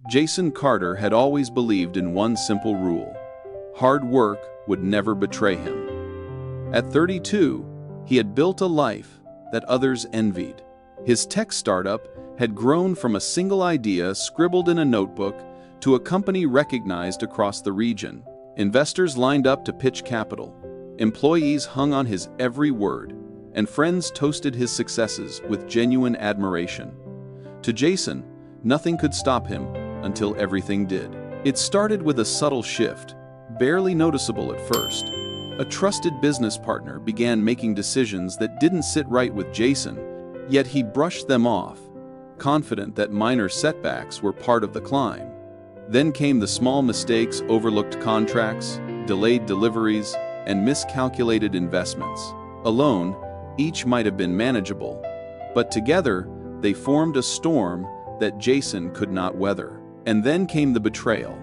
Jason Carter had always believed in one simple rule: hard work would never betray him. At 32, he had built a life that others envied. His tech startup had grown from a single idea scribbled in a notebook to a company recognized across the region. Investors lined up to pitch capital. Employees hung on his every word, and friends toasted his successes with genuine admiration. To Jason, nothing could stop him until everything did. It started with a subtle shift, barely noticeable at first. A trusted business partner began making decisions that didn't sit right with Jason, yet he brushed them off, confident that minor setbacks were part of the climb. Then came the small mistakes, overlooked contracts, delayed deliveries, and miscalculated investments. Alone, each might have been manageable, but together they formed a storm that Jason could not weather. And then came the betrayal.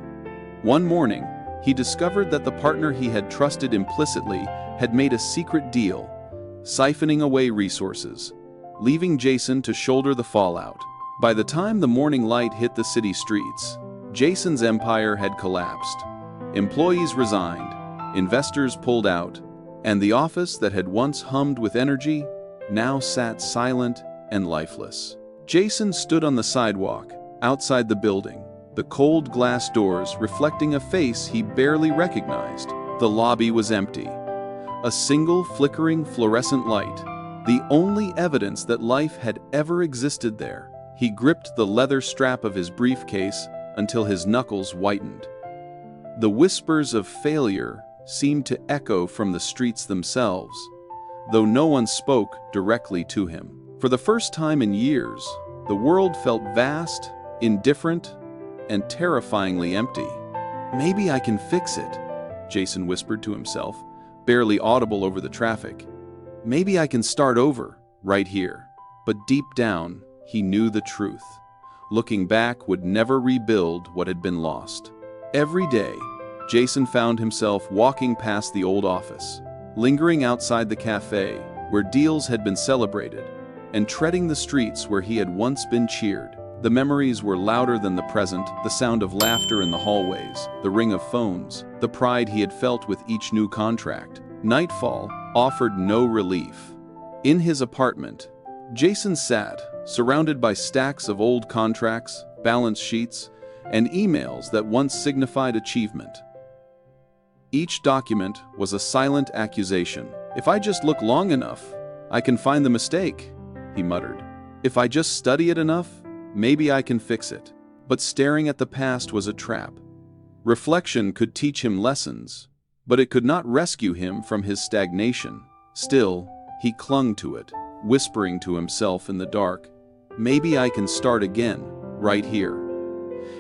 One morning, he discovered that the partner he had trusted implicitly had made a secret deal, siphoning away resources, leaving Jason to shoulder the fallout. By the time the morning light hit the city streets, Jason's empire had collapsed. Employees resigned, investors pulled out, and the office that had once hummed with energy now sat silent and lifeless. Jason stood on the sidewalk, outside the building, the cold glass doors reflecting a face he barely recognized. The lobby was empty. A single flickering fluorescent light, the only evidence that life had ever existed there. He gripped the leather strap of his briefcase until his knuckles whitened. The whispers of failure seemed to echo from the streets themselves, though no one spoke directly to him. For the first time in years, the world felt vast, indifferent, and terrifyingly empty. "Maybe I can fix it," Jason whispered to himself, barely audible over the traffic. "Maybe I can start over, right here." But deep down, he knew the truth. Looking back would never rebuild what had been lost. Every day, Jason found himself walking past the old office, lingering outside the cafe where deals had been celebrated, and treading the streets where he had once been cheered. The memories were louder than the present, the sound of laughter in the hallways, the ring of phones, the pride he had felt with each new contract. Nightfall offered no relief. In his apartment, Jason sat, surrounded by stacks of old contracts, balance sheets, and emails that once signified achievement. Each document was a silent accusation. "If I just look long enough, I can find the mistake," he muttered. "If I just study it enough, maybe I can fix it." But staring at the past was a trap. Reflection could teach him lessons, but it could not rescue him from his stagnation. Still, he clung to it, whispering to himself in the dark, "Maybe I can start again, right here."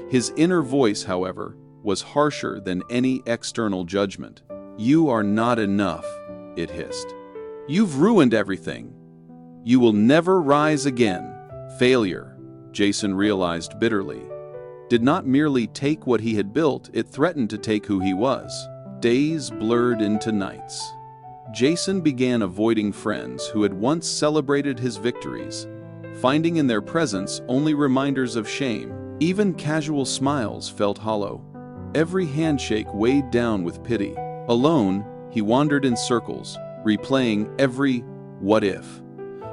His inner voice, however, was harsher than any external judgment. "You are not enough," it hissed. "You've ruined everything. You will never rise again." Failure, Jason realized bitterly, did not merely take what he had built, it threatened to take who he was. Days blurred into nights. Jason began avoiding friends who had once celebrated his victories, finding in their presence only reminders of shame. Even casual smiles felt hollow. Every handshake weighed down with pity. Alone, he wandered in circles, replaying every "what if."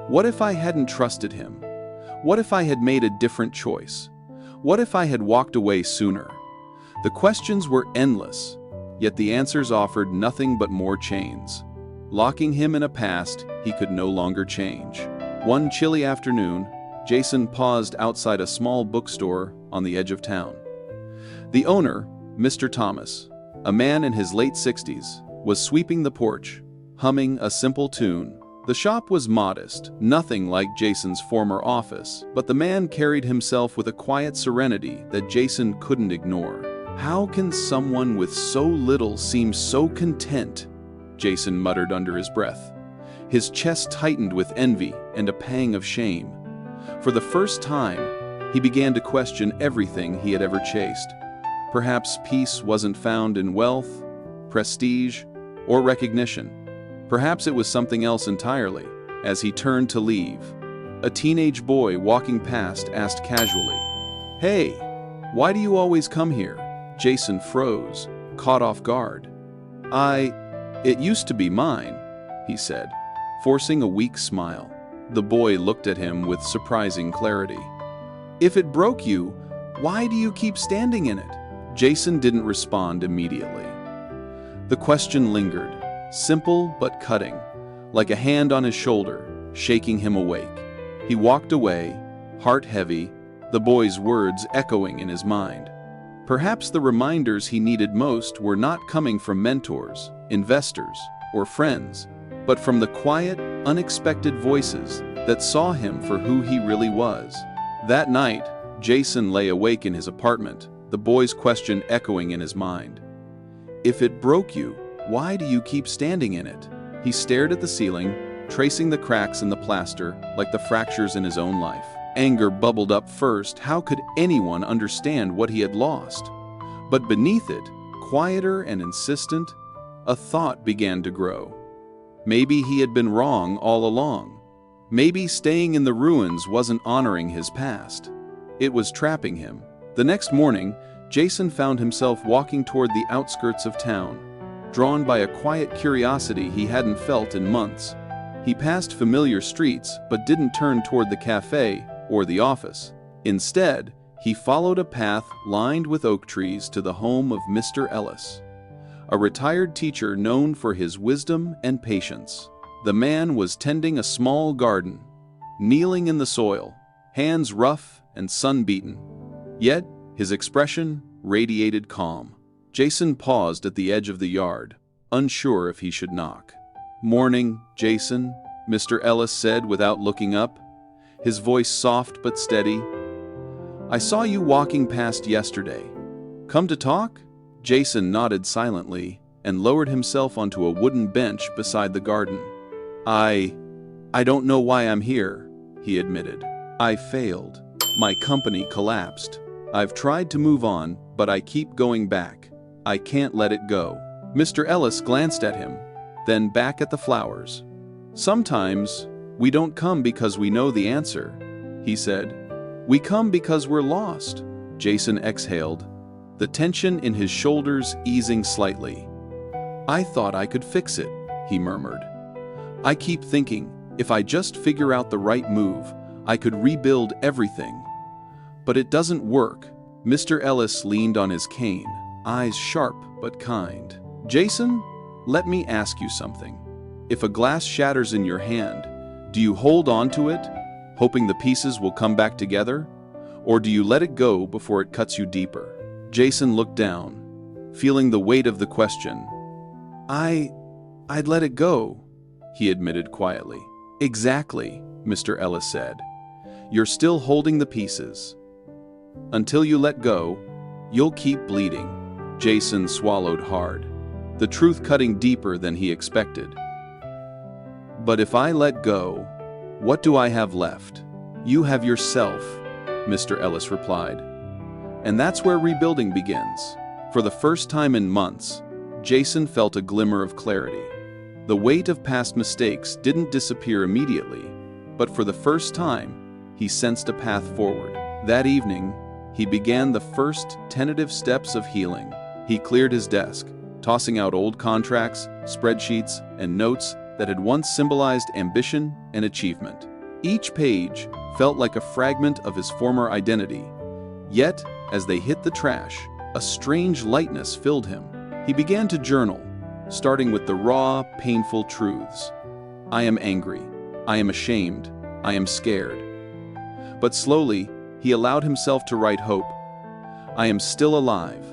What if I hadn't trusted him? What if I had made a different choice? What if I had walked away sooner? The questions were endless, yet the answers offered nothing but more chains, locking him in a past he could no longer change. One chilly afternoon, Jason paused outside a small bookstore on the edge of town. The owner, Mr. Thomas, a man in his late 60s, was sweeping the porch, humming a simple tune. The shop was modest, nothing like Jason's former office, but the man carried himself with a quiet serenity that Jason couldn't ignore. "How can someone with so little seem so content?" Jason muttered under his breath. His chest tightened with envy and a pang of shame. For the first time, he began to question everything he had ever chased. Perhaps peace wasn't found in wealth, prestige, or recognition. Perhaps it was something else entirely. As he turned to leave, a teenage boy walking past asked casually, "Hey, Why do you always come here? Jason froze, caught off guard. It used to be mine, he said, forcing a weak smile. The boy looked at him with surprising clarity. If it broke you, why do you keep standing in it? Jason didn't respond immediately. The question lingered, simple but cutting, like a hand on his shoulder, shaking him awake. He walked away, heart heavy, the boy's words echoing in his mind. Perhaps the reminders he needed most were not coming from mentors, investors, or friends, but from the quiet, unexpected voices that saw him for who he really was. That night, Jason lay awake in his apartment, the boy's question echoing in his mind. If it broke you, why do you keep standing in it? He stared at the ceiling, tracing the cracks in the plaster like the fractures in his own life. Anger bubbled up first. How could anyone understand what he had lost? But beneath it, quieter and insistent, a thought began to grow. Maybe he had been wrong all along. Maybe staying in the ruins wasn't honoring his past. It was trapping him. The next morning, Jason found himself walking toward the outskirts of town, drawn by a quiet curiosity he hadn't felt in months. He passed familiar streets but didn't turn toward the cafe or the office. Instead, he followed a path lined with oak trees to the home of Mr. Ellis, a retired teacher known for his wisdom and patience. The man was tending a small garden, kneeling in the soil, hands rough and sun-beaten. Yet, his expression radiated calm. Jason paused at the edge of the yard, unsure if he should knock. "Morning, Jason," Mr. Ellis said without looking up, his voice soft but steady. "I saw you walking past yesterday. Come to talk?" Jason nodded silently and lowered himself onto a wooden bench beside the garden. I don't know why I'm here," he admitted. "I failed. My company collapsed. I've tried to move on, but I keep going back. I can't let it go." Mr. Ellis glanced at him, then back at the flowers. "Sometimes we don't come because we know the answer," he said. "We come because we're lost." Jason exhaled, the tension in his shoulders easing slightly. "I thought I could fix it," he murmured. "I keep thinking, if I just figure out the right move, I could rebuild everything. But it doesn't work." Mr. Ellis leaned on his cane, eyes sharp but kind. "Jason, let me ask you something. If a glass shatters in your hand, do you hold on to it, hoping the pieces will come back together? Or do you let it go before it cuts you deeper?" Jason looked down, feeling the weight of the question. I'd let it go," he admitted quietly. "Exactly," Mr. Ellis said. "You're still holding the pieces. Until you let go, you'll keep bleeding." Jason swallowed hard, the truth cutting deeper than he expected. "But if I let go, what do I have left?" "You have yourself," Mr. Ellis replied. "And that's where rebuilding begins." For the first time in months, Jason felt a glimmer of clarity. The weight of past mistakes didn't disappear immediately, but for the first time, he sensed a path forward. That evening, he began the first tentative steps of healing. He cleared his desk, tossing out old contracts, spreadsheets, and notes that had once symbolized ambition and achievement. Each page felt like a fragment of his former identity. Yet, as they hit the trash, a strange lightness filled him. He began to journal, starting with the raw, painful truths. "I am angry. I am ashamed. I am scared." But slowly, he allowed himself to write hope. "I am still alive.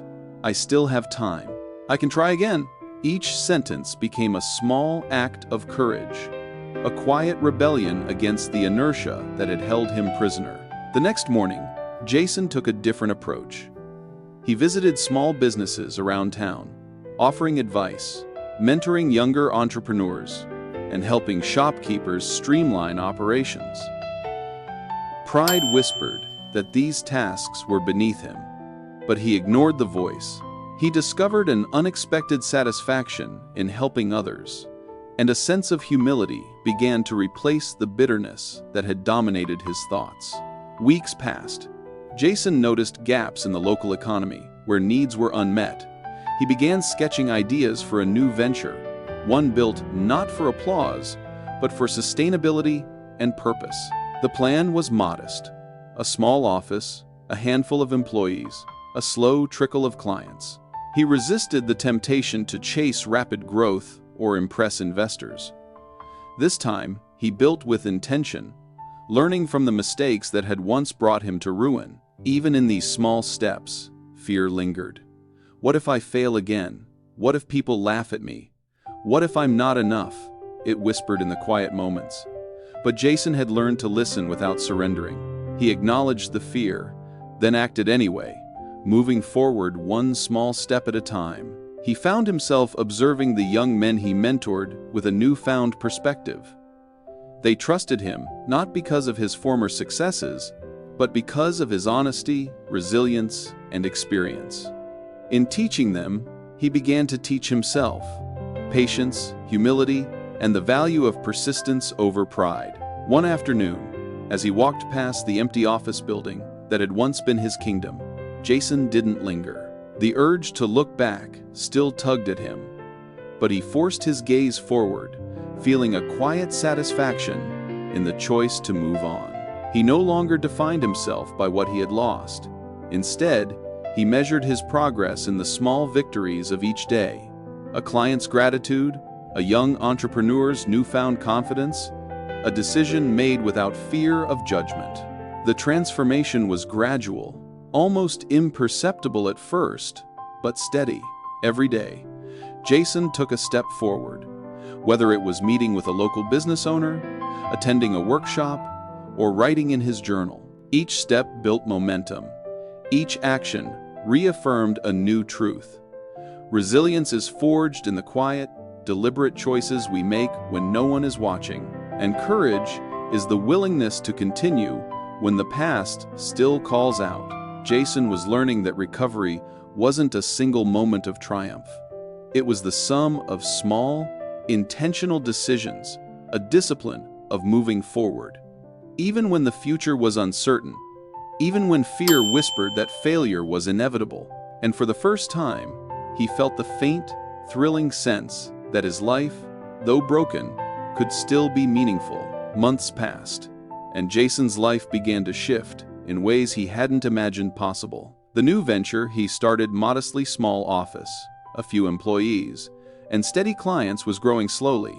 I still have time. I can try again." Each sentence became a small act of courage, a quiet rebellion against the inertia that had held him prisoner. The next morning, Jason took a different approach. He visited small businesses around town, offering advice, mentoring younger entrepreneurs, and helping shopkeepers streamline operations. Pride whispered that these tasks were beneath him, but he ignored the voice. He discovered an unexpected satisfaction in helping others, and a sense of humility began to replace the bitterness that had dominated his thoughts. Weeks passed. Jason noticed gaps in the local economy where needs were unmet. He began sketching ideas for a new venture, one built not for applause, but for sustainability and purpose. The plan was modest: a small office, a handful of employees, a slow trickle of clients. He resisted the temptation to chase rapid growth or impress investors. This time, he built with intention, learning from the mistakes that had once brought him to ruin. Even in these small steps, fear lingered. What if I fail again? What if people laugh at me? What if I'm not enough? It whispered in the quiet moments. But Jason had learned to listen without surrendering. He acknowledged the fear, then acted anyway, moving forward one small step at a time. He found himself observing the young men he mentored with a newfound perspective. They trusted him not because of his former successes, but because of his honesty, resilience, and experience. In teaching them, he began to teach himself patience, humility, and the value of persistence over pride. One afternoon, as he walked past the empty office building that had once been his kingdom, Jason didn't linger. The urge to look back still tugged at him, but he forced his gaze forward, feeling a quiet satisfaction in the choice to move on. He no longer defined himself by what he had lost. Instead, he measured his progress in the small victories of each day: a client's gratitude, a young entrepreneur's newfound confidence, a decision made without fear of judgment. The transformation was gradual, almost imperceptible at first, but steady. Every day, Jason took a step forward, whether it was meeting with a local business owner, attending a workshop, or writing in his journal. Each step built momentum. Each action reaffirmed a new truth. Resilience is forged in the quiet, deliberate choices we make when no one is watching, and courage is the willingness to continue when the past still calls out. Jason was learning that recovery wasn't a single moment of triumph. It was the sum of small, intentional decisions, a discipline of moving forward. Even when the future was uncertain, even when fear whispered that failure was inevitable, and for the first time, he felt the faint, thrilling sense that his life, though broken, could still be meaningful. Months passed, and Jason's life began to shift in ways he hadn't imagined possible. The new venture he started, modestly small office, a few employees, and steady clients, was growing slowly,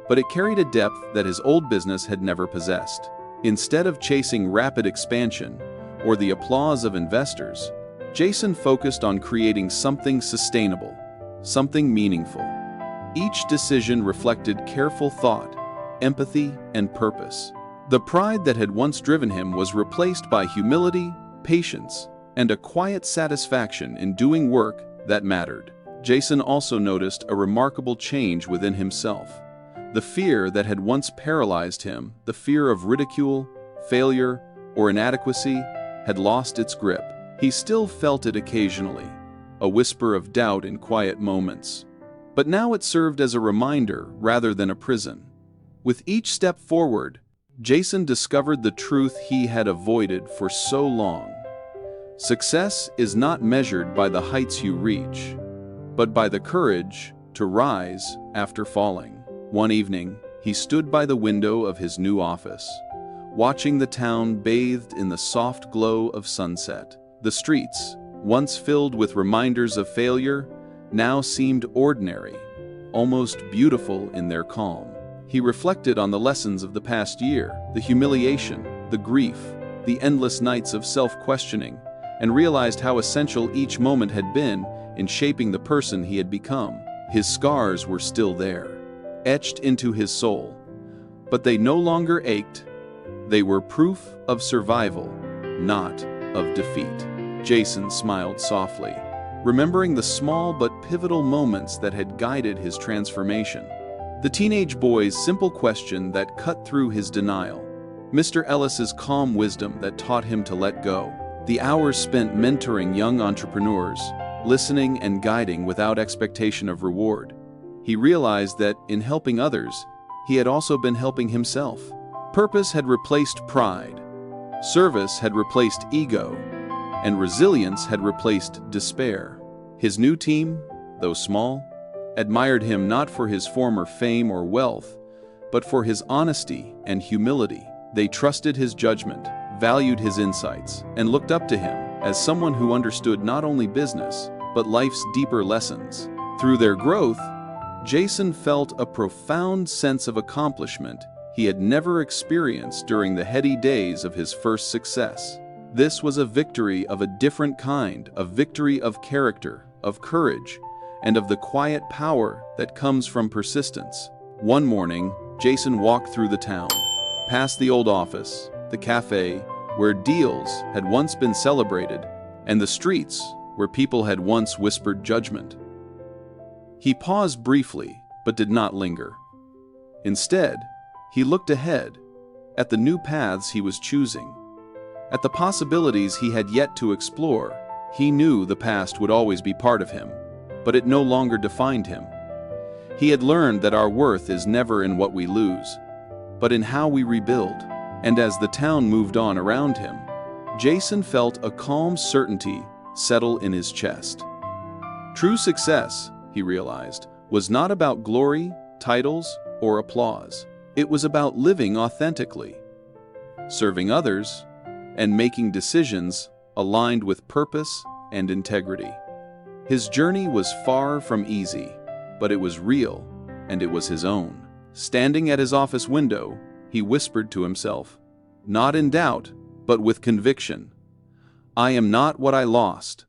but it carried a depth that his old business had never possessed. Instead of chasing rapid expansion or the applause of investors, Jason focused on creating something sustainable, something meaningful. Each decision reflected careful thought, empathy, and purpose. The pride that had once driven him was replaced by humility, patience, and a quiet satisfaction in doing work that mattered. Jason also noticed a remarkable change within himself. The fear that had once paralyzed him, the fear of ridicule, failure, or inadequacy, had lost its grip. He still felt it occasionally, a whisper of doubt in quiet moments. But now it served as a reminder rather than a prison. With each step forward, Jason discovered the truth he had avoided for so long. Success is not measured by the heights you reach, but by the courage to rise after falling. One evening, he stood by the window of his new office, watching the town bathed in the soft glow of sunset. The streets, once filled with reminders of failure, now seemed ordinary, almost beautiful in their calm. He reflected on the lessons of the past year, the humiliation, the grief, the endless nights of self-questioning, and realized how essential each moment had been in shaping the person he had become. His scars were still there, etched into his soul, but they no longer ached. They were proof of survival, not of defeat. Jason smiled softly, remembering the small but pivotal moments that had guided his transformation. The teenage boy's simple question that cut through his denial, Mr. Ellis's calm wisdom that taught him to let go, the hours spent mentoring young entrepreneurs, listening and guiding without expectation of reward. He realized that, in helping others, he had also been helping himself. Purpose had replaced pride. Service had replaced ego. and resilience had replaced despair. His new team, though small, admired him not for his former fame or wealth, but for his honesty and humility. They trusted his judgment, valued his insights, and looked up to him as someone who understood not only business, but life's deeper lessons. Through their growth, Jason felt a profound sense of accomplishment he had never experienced during the heady days of his first success. This was a victory of a different kind, a victory of character, of courage, and of the quiet power that comes from persistence. One morning, Jason walked through the town, past the old office, the cafe, where deals had once been celebrated, and the streets, where people had once whispered judgment. He paused briefly, but did not linger. Instead, he looked ahead, at the new paths he was choosing, at the possibilities he had yet to explore. He knew the past would always be part of him, but it no longer defined him. He had learned that our worth is never in what we lose, but in how we rebuild. And as the town moved on around him, Jason felt a calm certainty settle in his chest. True success, he realized, was not about glory, titles, or applause. It was about living authentically, serving others, and making decisions aligned with purpose and integrity. His journey was far from easy, but it was real, and it was his own. Standing at his office window, he whispered to himself, not in doubt, but with conviction, "I am not what I lost.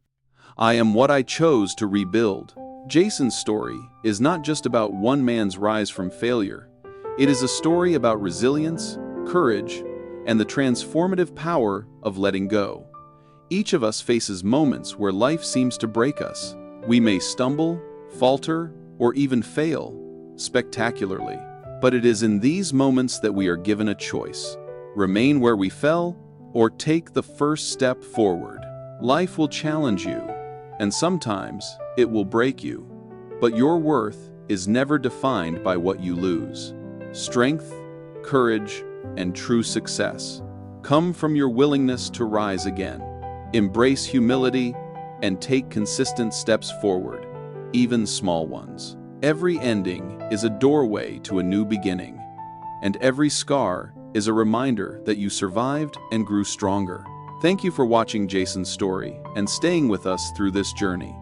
I am what I chose to rebuild." Jason's story is not just about one man's rise from failure. It is a story about resilience, courage, and the transformative power of letting go. Each of us faces moments where life seems to break us. We may stumble, falter, or even fail spectacularly. But it is in these moments that we are given a choice: remain where we fell, or take the first step forward. Life will challenge you, and sometimes it will break you. But your worth is never defined by what you lose. Strength, courage, and true success come from your willingness to rise again. Embrace humility and take consistent steps forward, even small ones. Every ending is a doorway to a new beginning, and every scar is a reminder that you survived and grew stronger. Thank you for watching Jason's story and staying with us through this journey.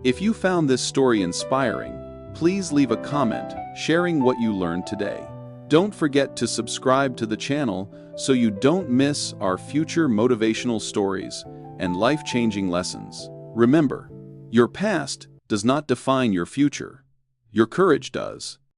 If you found this story inspiring, please leave a comment sharing what you learned today. Don't forget to subscribe to the channel so you don't miss our future motivational stories and life-changing lessons. Remember, your past does not define your future. Your courage does.